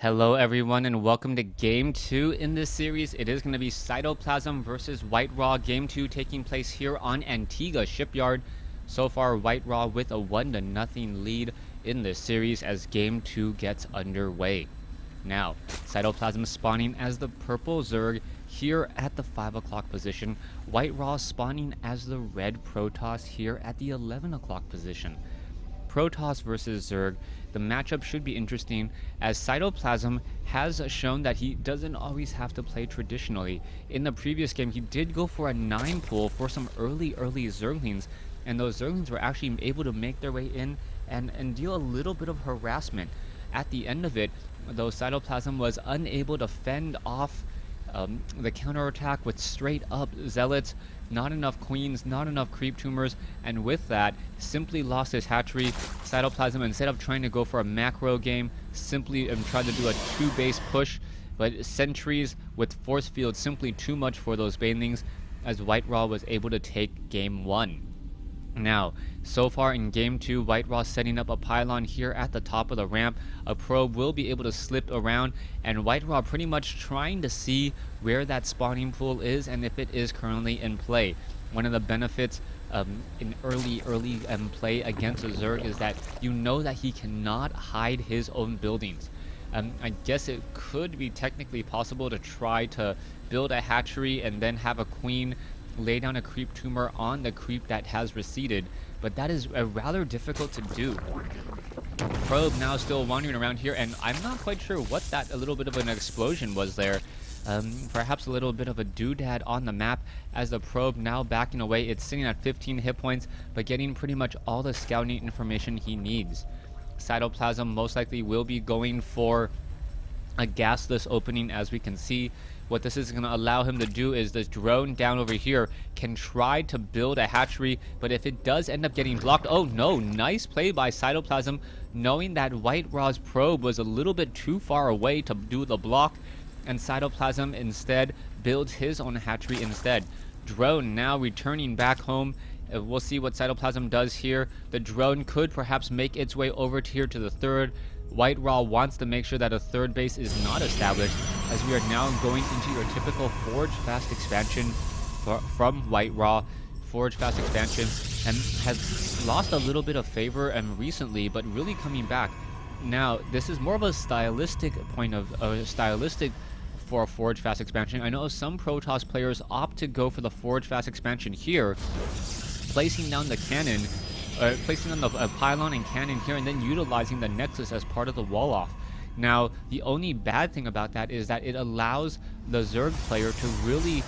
Hello everyone and welcome to Game 2 in this series. It is going to be Cytoplasm versus WhiteRa. Game 2 taking place here on Antigua Shipyard. So far WhiteRa with a 1-0 lead in this series as Game 2 gets underway. Now, Cytoplasm spawning as the purple Zerg here at the 5 o'clock position. WhiteRa spawning as the red Protoss here at the 11 o'clock position. Protoss versus Zerg, the matchup should be interesting as Cytoplasm has shown that he doesn't always have to play traditionally. In the previous game, he did go for a 9 pull for some early Zerglings, and those Zerglings were actually able to make their way in and deal a little bit of harassment. At the end of it, though, Cytoplasm was unable to fend off the counterattack with straight up zealots, not enough queens, not enough creep tumors, and with that, simply lost his hatchery. Cytoplasm, instead of trying to go for a macro game, simply tried to do a 2-base push, but sentries with force field simply too much for those banelings, as WhiteRa was able to take game 1. Now, so far in Game 2, WhiteRa setting up a pylon here at the top of the ramp. A probe will be able to slip around, and WhiteRa pretty much trying to see where that spawning pool is and if it is currently in play. One of the benefits in early play against a Zerg is that you know that he cannot hide his own buildings. I guess it could be technically possible to try to build a hatchery and then have a queen lay down a creep tumor on the creep that has receded, but that is rather difficult to do. Probe now still wandering around here, and I'm not quite sure what that a little bit of an explosion was there. Perhaps a little bit of a doodad on the map as the probe now backing away. It's sitting at 15 hit points, but getting pretty much all the scouting information he needs. Cytoplasm most likely will be going for a gasless opening, as we can see. What this is going to allow him to do is this drone down over here can try to build a hatchery, but if it does end up getting blocked, oh no, nice play by Cytoplasm, knowing that WhiteRa's probe was a little bit too far away to do the block, and Cytoplasm instead builds his own hatchery instead. Drone now returning back home. We'll see what Cytoplasm does here. The drone could perhaps make its way over here to the third. WhiteRa wants to make sure that a third base is not established, as we are now going into your typical Forge Fast expansion from WhiteRa. Forge Fast expansion, and has lost a little bit of favor recently, but really coming back. Now, this is more of a stylistic point of stylistic for a Forge Fast expansion. I know some Protoss players opt to go for the Forge Fast expansion here, placing down the cannon, placing on the pylon and cannon here, and then utilizing the Nexus as part of the wall off. Now, the only bad thing about that is that it allows the Zerg player to really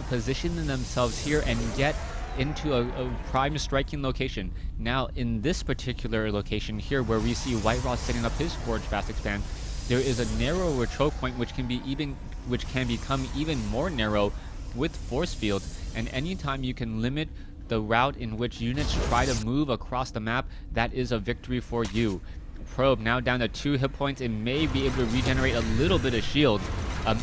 position themselves here and get into a prime striking location. Now, in this particular location here, where we see WhiteRa setting up his Forge Fast expand, there is a narrower choke point which can become even more narrow with force field, and anytime you can limit the route in which units try to move across the map, that is a victory for you. Probe now down to 2 hit points. It may be able to regenerate a little bit of shield.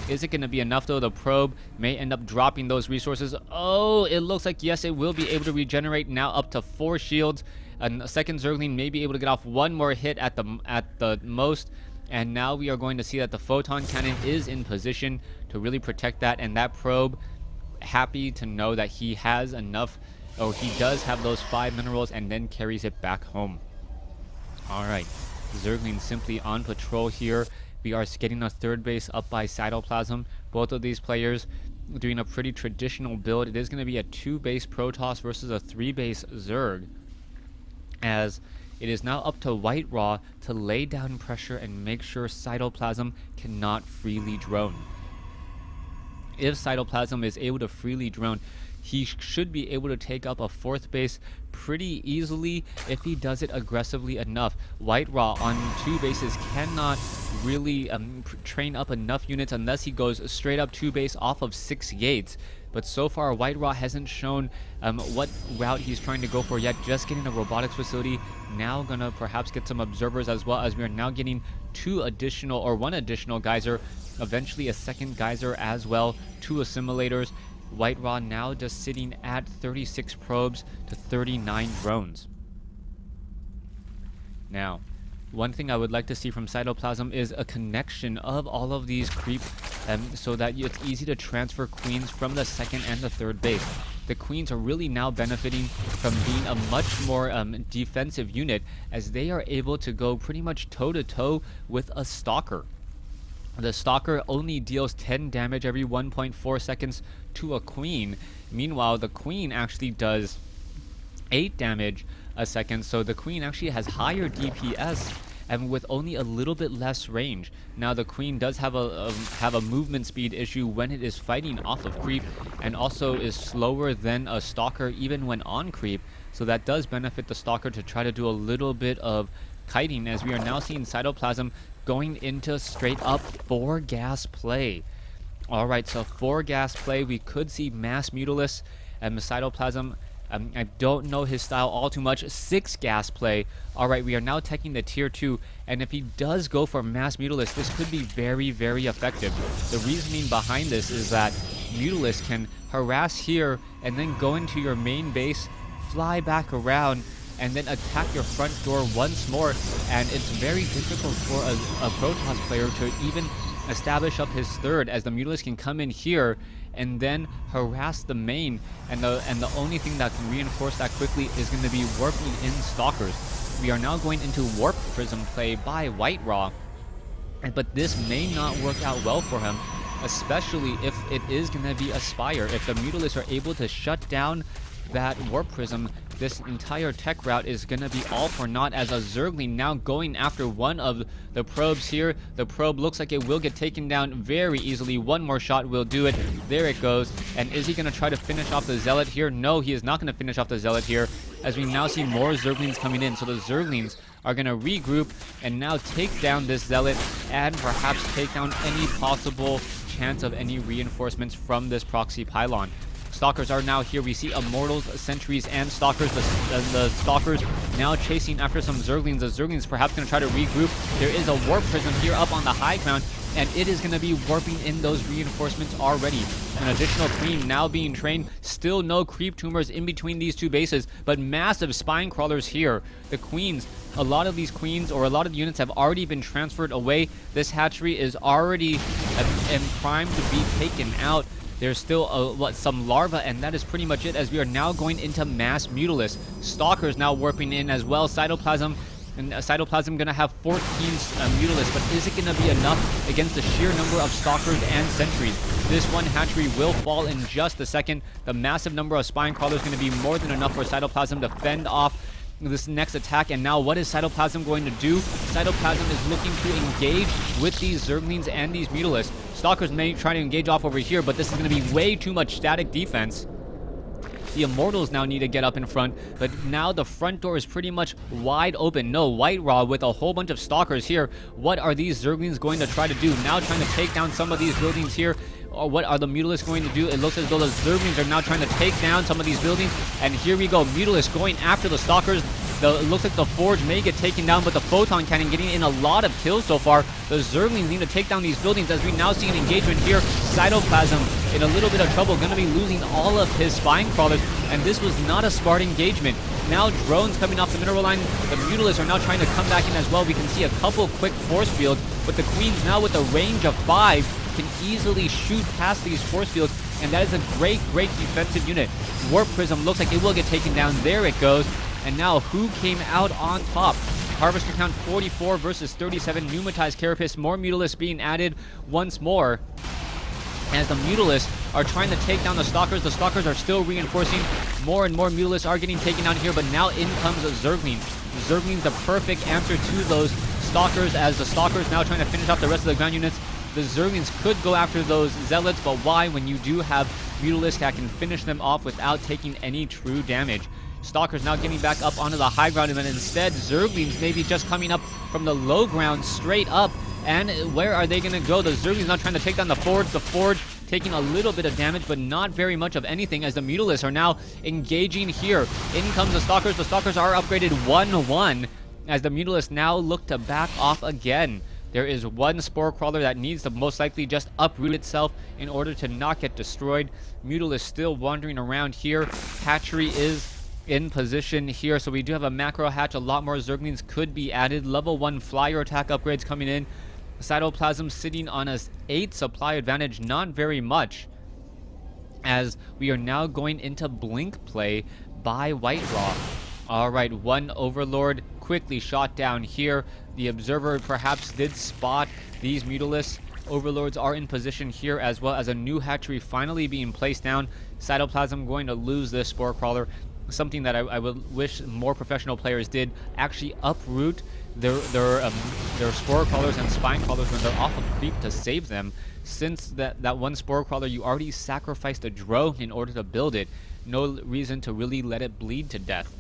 Is it going to be enough though? The probe may end up dropping those resources. Oh, it looks like yes, it will be able to regenerate now up to 4 shields. And a second Zergling may be able to get off one more hit at the most. And now we are going to see that the photon cannon is in position to really protect that. And that probe, happy to know that he has enough. Oh, he does have those 5 minerals and then carries it back home. Alright, Zergling simply on patrol here. We are getting a third base up by Cytoplasm. Both of these players doing a pretty traditional build. It is going to be a 2-base Protoss versus a 3-base Zerg, as it is now up to WhiteRa to lay down pressure and make sure Cytoplasm cannot freely drone. If Cytoplasm is able to freely drone, he should be able to take up a 4th base pretty easily if he does it aggressively enough. WhiteRa on 2 bases cannot really train up enough units unless he goes straight up 2 base off of 6 gates. But so far, WhiteRa hasn't shown what route he's trying to go for yet. Just getting a robotics facility. Now gonna perhaps get some observers, as well as we are now getting 1 additional geyser. Eventually a second geyser as well. 2 assimilators. WhiteRa now just sitting at 36 probes to 39 drones. Now, One thing I would like to see from Cytoplasm is a connection of all of these creep so that it's easy to transfer queens from the second and the third base. The queens are really now benefiting from being a much more defensive unit, as they are able to go pretty much toe-to-toe with a stalker. The stalker only deals 10 damage every 1.4 seconds to a queen. Meanwhile, the queen actually does 8 damage a second, so the queen actually has higher DPS and with only a little bit less range. Now the queen does have a movement speed issue when it is fighting off of creep, and also is slower than a stalker even when on creep, so that does benefit the stalker to try to do a little bit of kiting, as we are now seeing Cytoplasm going into straight up 4 gas play. Alright, so 4 gas play, we could see mass Mutalisk and Cytoplasm. I don't know his style all too much. 6 gas play. Alright, we are now taking the tier 2, and if he does go for mass Mutalisk, this could be very, very effective. The reasoning behind this is that Mutalisk can harass here and then go into your main base, fly back around, and then attack your front door once more, and it's very difficult for a Protoss player to even establish up his third, as the Mutalisk can come in here and then harass the main, and the only thing that can reinforce that quickly is going to be warping in stalkers. We are now going into warp prism play by WhiteRa, but this may not work out well for him, especially if it is going to be a Spire. If the Mutalisks are able to shut down that warp prism, this entire tech route is going to be all for naught, as a Zergling now going after one of the probes here. The probe looks like it will get taken down very easily. One more shot will do it. There it goes. And is he going to try to finish off the Zealot here? No, he is not going to finish off the Zealot here, as we now see more Zerglings coming in. So the Zerglings are going to regroup and now take down this Zealot, and perhaps take down any possible chance of any reinforcements from this proxy pylon. Stalkers are now here. We see Immortals, Sentries, and Stalkers. The Stalkers now chasing after some Zerglings. The Zerglings perhaps going to try to regroup. There is a Warp Prism here up on the high ground, and it is going to be warping in those reinforcements already. An additional Queen now being trained. Still no Creep Tumors in between these two bases, but massive Spine Crawlers here. The Queens, a lot of these Queens, or a lot of the units, have already been transferred away. This hatchery is already primed to be taken out. There's still some larva, and that is pretty much it, as we are now going into mass Mutalisk. Stalkers now warping in as well. Cytoplasm, and Cytoplasm going to have 14 Mutalisks, but is it going to be enough against the sheer number of Stalkers and Sentries? This one hatchery will fall in just a second. The massive number of Spine Crawlers is going to be more than enough for Cytoplasm to fend off this next attack. And now what is Cytoplasm going to do? Cytoplasm is looking to engage with these Zerglings and these Mutalisks. Stalkers may try to engage off over here, but this is going to be way too much static defense. The Immortals now need to get up in front, but now the front door is pretty much wide open. No, WhiteRa with a whole bunch of Stalkers here. What are these Zerglings going to try to do? Now trying to take down some of these buildings here. Or what are the Mutalisks going to do? It looks as though the Zerglings are now trying to take down some of these buildings. And here we go, Mutalisks going after the Stalkers. It looks like the Forge may get taken down, but the Photon Cannon getting in a lot of kills so far. The Zerglings need to take down these buildings, as we now see an engagement here. Cytoplasm in a little bit of trouble, going to be losing all of his Spine Crawlers, and this was not a smart engagement. Now drones coming off the mineral line. The Mutalisks are now trying to come back in as well. We can see a couple quick force fields, but the Queens now with a range of 5 can easily shoot past these force fields, and that is a great defensive unit. Warp Prism looks like it will get taken down. There it goes. And now who came out on top? Harvester count 44 versus 37. Pneumatized Carapace. More Mutalisks being added once more, as the Mutalisks are trying to take down the Stalkers. The Stalkers are still reinforcing. More and more Mutalisks are getting taken down here, but now in comes a Zergling. Zergling's the perfect answer to those Stalkers, as the Stalkers now trying to finish off the rest of the ground units. The Zerglings could go after those Zealots, but why, when you do have Mutalisks that can finish them off without taking any true damage? Stalkers now getting back up onto the high ground, and then instead Zerglings maybe just coming up from the low ground straight up. And where are they going to go? The Zerglings now trying to take down the Forge. The Forge taking a little bit of damage, but not very much of anything, as the Mutalisks are now engaging here. In comes the Stalkers. The Stalkers are upgraded 1-1, as the Mutalisks now look to back off again. There is one Spore Crawler that needs to most likely just uproot itself in order to not get destroyed. Mutalisk still wandering around here. Hatchery is in position here. So we do have a macro hatch. A lot more Zerglings could be added. Level 1 flyer attack upgrades coming in. Cytoplasm sitting on a 8 supply advantage. Not very much, as we are now going into blink play by WhiteRa. Alright, one Overlord quickly shot down here. The Observer perhaps did spot these Mutalisks. Overlords are in position here, as well as a new hatchery finally being placed down. Cytoplasm going to lose this Spore Crawler. Something that I would wish more professional players did, actually uproot their Spore Crawlers and Spine Crawlers when they're off of creep to save them. Since that one Spore Crawler, you already sacrificed a drone in order to build it. No reason to really let it bleed to death.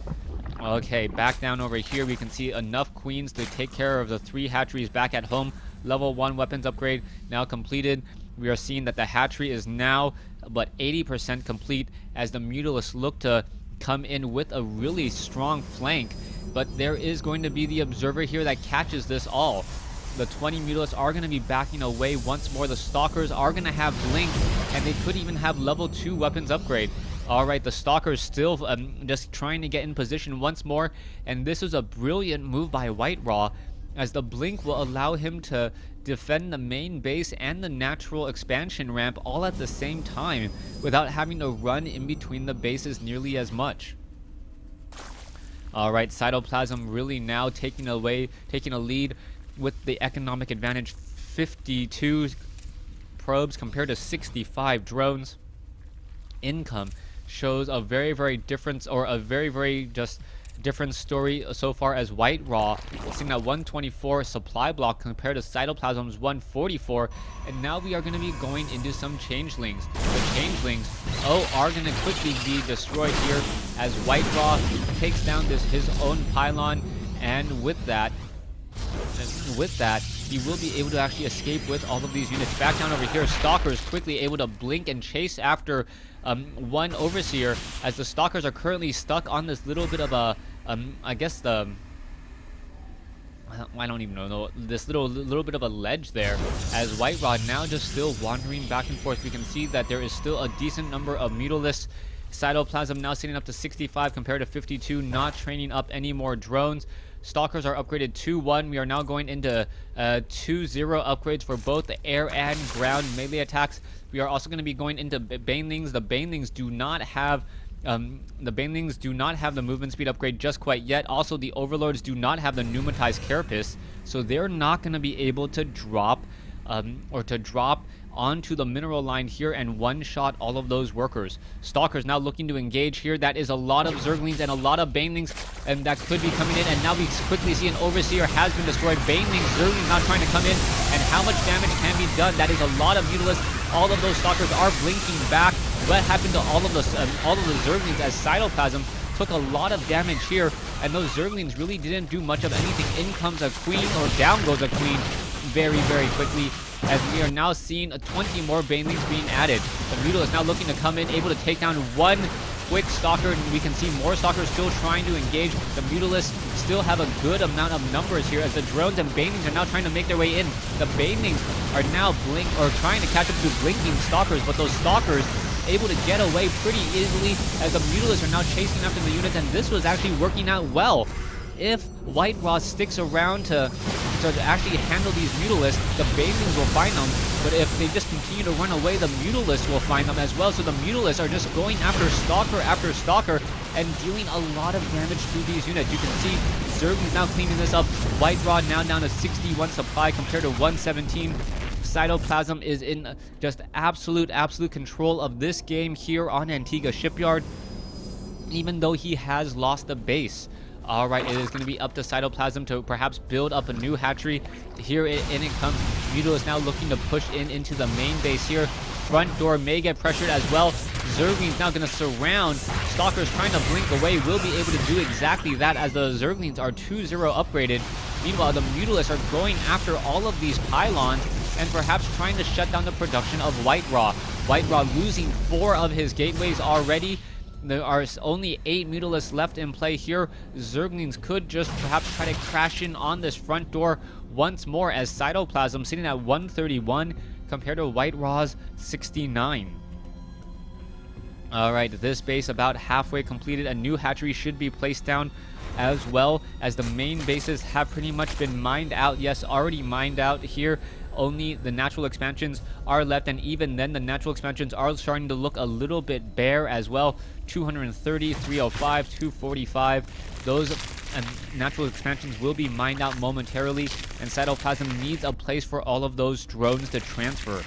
Okay, back down over here, we can see enough queens to take care of the 3 hatcheries back at home. Level 1 weapons upgrade now completed. We are seeing that the hatchery is now about 80% complete, as the Mutalisks look to come in with a really strong flank. But there is going to be the Observer here that catches this all. The 20 Mutalisks are going to be backing away once more. The Stalkers are going to have blink, and they could even have level 2 weapons upgrade. Alright, the Stalkers still just trying to get in position once more, and this is a brilliant move by WhiteRa, as the blink will allow him to defend the main base and the natural expansion ramp all at the same time without having to run in between the bases nearly as much. Alright, Cytoplasm really now taking a lead with the economic advantage. 52 probes compared to 65 drones. Income shows a very different, or a very just different story so far, as WhiteRa seeing that 124 supply block compared to Cytoplasm's 144, and now we are going to be going into some changelings. The changelings are going to quickly be destroyed here, as WhiteRa takes down his own pylon, and with that he will be able to actually escape with all of these units. Back down over here, Stalkers quickly able to blink and chase after one Overseer, as the Stalkers are currently stuck on this little bit of a I guess I don't even know, this little bit of a ledge there, as WhiteRa now just still wandering back and forth. We can see that there is still a decent number of Mutalisks. Cytoplasm now sitting up to 65 compared to 52, not training up any more drones. Stalkers are upgraded 2-1. We are now going into 2-0 upgrades for both the air and ground melee attacks. We are also going to be going into Banelings. The Banelings do not have the movement speed upgrade just quite yet. Also, the Overlords do not have the pneumatized carapace, so they're not going to be able to drop onto the mineral line here and one-shot all of those workers. Stalkers now looking to engage here. That is a lot of Zerglings and a lot of Banelings, and that could be coming in. And now we quickly see an Overseer has been destroyed. Banelings, Zerglings now trying to come in, and how much damage can be done? That is a lot of Mutalisks. All of those Stalkers are blinking back. What happened to all of the Zerglings, as Cytoplasm took a lot of damage here, and those Zerglings really didn't do much of anything. In comes a queen, or down goes a queen very quickly, as we are now seeing 20 more Banelings being added. The Mutalisks now looking to come in, able to take down one quick Stalker, and we can see more Stalkers still trying to engage. The Mutalisks still have a good amount of numbers here, as the drones and Banelings are now trying to make their way in. The Banelings are now trying to catch up to blinking Stalkers, but those Stalkers able to get away pretty easily, as the Mutalisks are now chasing after the units, and this was actually working out well. If WhiteRa sticks around to actually handle these Mutalisks, the Banelings will find them, but if they just continue to run away, the Mutalisks will find them as well. So the Mutalisks are just going after Stalker and dealing a lot of damage to these units. You can see Zerglings now cleaning this up. WhiteRa now down to 61 supply compared to 117. Cytoplasm is in just absolute control of this game here on Antigua Shipyard, even though he has lost the base. Alright, it is going to be up to Cytoplasm to perhaps build up a new hatchery. Here in it comes. Mutalisks now looking to push into the main base here. Front door may get pressured as well. Zerglings now going to surround. Stalkers trying to blink away will be able to do exactly that, as the Zerglings are 2-0 upgraded. Meanwhile, the Mutalisks are going after all of these pylons and perhaps trying to shut down the production of WhiteRa. WhiteRa losing 4 of his gateways already. There are only 8 Mutalisks left in play here. Zerglings could just perhaps try to crash in on this front door once more, as Cytoplasm sitting at 131 compared to WhiteRa's 69. Alright, this base about halfway completed. A new hatchery should be placed down, as well as the main bases have pretty much been mined out. Yes, already mined out here. Only the natural expansions are left, and even then the natural expansions are starting to look a little bit bare as well. 230, 305, 245. Those natural expansions will be mined out momentarily, and Cytoplasm needs a place for all of those drones to transfer.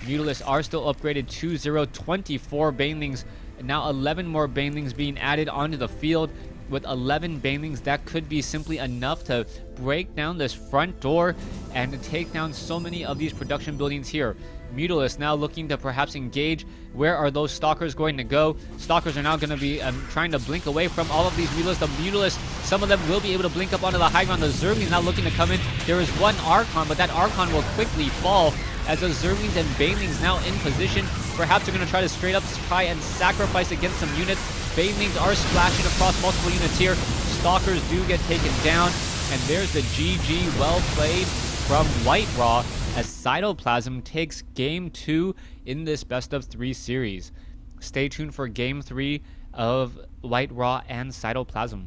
Mutalisks are still upgraded to 24 banelings, and now 11 more banelings being added onto the field. With 11 banelings, that could be simply enough to break down this front door and to take down so many of these production buildings here. Mutalisks now looking to perhaps engage. Where are those stalkers going to go? Stalkers are now going to be trying to blink away from all of these Mutalisks. The Mutalisks, some of them will be able to blink up onto the high ground. The Zerglings now looking to come in. There is one Archon, but that Archon will quickly fall as the Zerglings and banelings now in position. Perhaps they're going to try to straight up try and sacrifice against some units. Banelings are splashing across multiple units here. Stalkers do get taken down. And there's the GG, well played from WhiteRa, as Cytoplasm takes Game 2 in this best of 3 series. Stay tuned for Game 3 of WhiteRa and Cytoplasm.